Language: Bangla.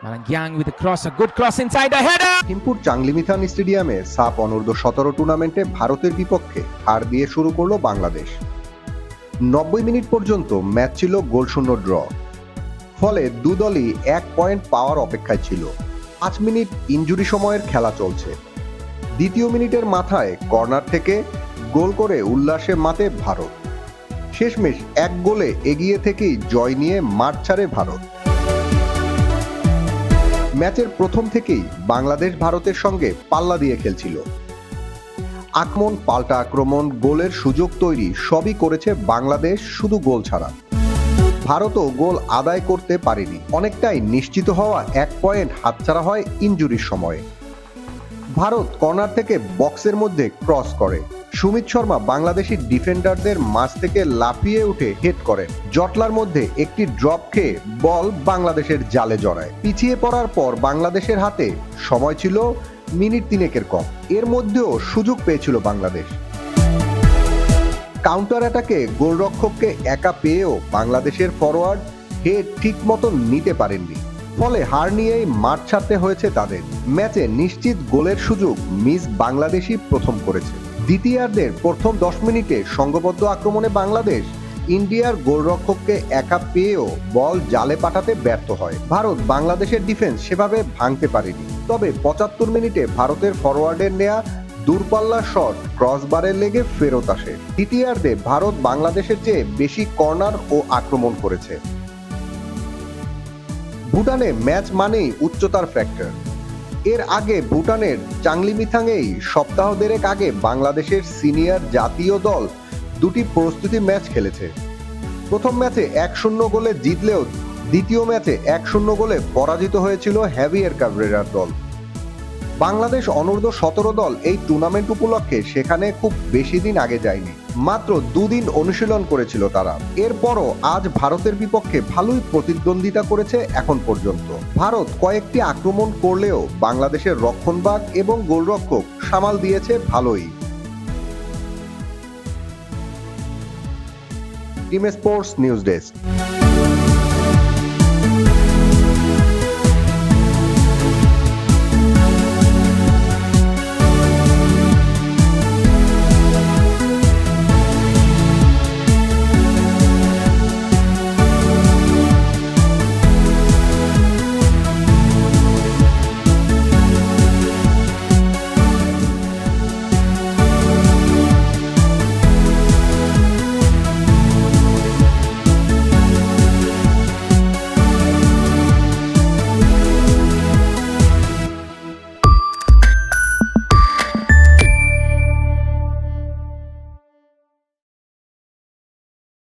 Malangyang with a cross, a good cross inside, a header! Lakhimpur চাংলিমিথান স্টেডিয়ামে সাফ অনূর্ধ্ব-17 টুর্নামেন্টে ভারতের বিপক্ষে হার দিয়ে শুরু করলো বাংলাদেশ। 90 মিনিট পর্যন্ত ম্যাচ ছিল গোলশূন্য ড্র। ফলে দুদলই 1 পয়েন্ট পাওয়ার অপেক্ষায় ছিল। 5 মিনিট ইনজুরি সময়ের খেলা চলছে। দ্বিতীয় মিনিটের মাথায় কর্নার থেকে গোল করে উল্লাসে মাতে ভারত। শেষমেশ 1 গোলে এগিয়ে থেকেই জয় নিয়ে মাঠ ছাড়ে ভারত। ম্যাচের প্রথম থেকেই বাংলাদেশ ভারতের সঙ্গে পাল্লা দিয়ে খেলছিল। আক্রমণ, পাল্টা আক্রমণ, গোলের সুযোগ তৈরি সবই করেছে বাংলাদেশ, শুধু গোল ছাড়া। ভারতও গোল আদায় করতে পারেনি। অনেকটাই নিশ্চিত হওয়া 1 পয়েন্ট হাতছাড়া হয় ইনজুরির সময়ে। ভারত কর্নার থেকে বক্সের মধ্যে ক্রস করে। সুমিত শর্মা বাংলাদেশি ডিফেন্ডারদের মাঝ থেকে লাফিয়ে উঠে হেড করেন। জটলার মধ্যে একটি ড্রপ খেয়ে বল বাংলাদেশের জালে জড়ায়। পিছিয়ে পড়ার পর বাংলাদেশের হাতে সময় ছিল মিনিট 3 কম। এর মধ্যেও সুযোগ পেয়েছিল বাংলাদেশ। কাউন্টার অ্যাটাকে গোলরক্ষককে একা পেয়েও বাংলাদেশের ফরোয়ার্ড হেড ঠিক মতো নিতে পারেননি। ফলে হার নিয়েই মাঠ ছাড়তে হয়েছে তাদের। ম্যাচে নিশ্চিত গোলের সুযোগ মিস বাংলাদেশই প্রথম করেছে। দ্বিতীয়ার্ধের প্রথম 10 মিনিটে সংঘবদ্ধ আক্রমণে বাংলাদেশ ইন্ডিয়ার গোলরক্ষককে একা পেয়েও বল জালে পাঠাতে ব্যর্থ হয়। ভারত বাংলাদেশের ডিফেন্স সেভাবে ভাঙতে পারেনি। তবে 75 মিনিটে ভারতের ফরোয়ার্ডের নেয়া দূরপাল্লা শট ক্রসবারে লেগে ফেরত আসে। দ্বিতীয়ার্ধে ভারত বাংলাদেশের চেয়ে বেশি কর্নার ও আক্রমণ করেছে। ভুটানে ম্যাচ মানেই উচ্চতার ফ্যাক্টর। এর আগে ভুটানের চাংলিমিথাংয়েই সপ্তাহ দেড়েক আগে বাংলাদেশের সিনিয়র জাতীয় দল 2টি প্রস্তুতি ম্যাচ খেলেছে। প্রথম ম্যাচে 1-0 গোলে জিতলেও দ্বিতীয় ম্যাচে 1-0 গোলে পরাজিত হয়েছিল হ্যাভিয়ার ক্যাবরেরার দল। বাংলাদেশ অনূর্ধ্ব-17 দল এই টুর্নামেন্ট উপলক্ষে সেখানে খুব বেশি দিন আগে যায়নি। মাত্র 2 দিন অনুশীলন করেছিল তারা। এরপরও আজ ভারতের বিপক্ষে ভালোই প্রতিদ্বন্দ্বিতা করেছে এখন পর্যন্ত। ভারত কয়েকটি আক্রমণ করলেও বাংলাদেশের রক্ষণভাগ এবং গোলরক্ষক সামাল দিয়েছে ভালোই। Team sports news desk.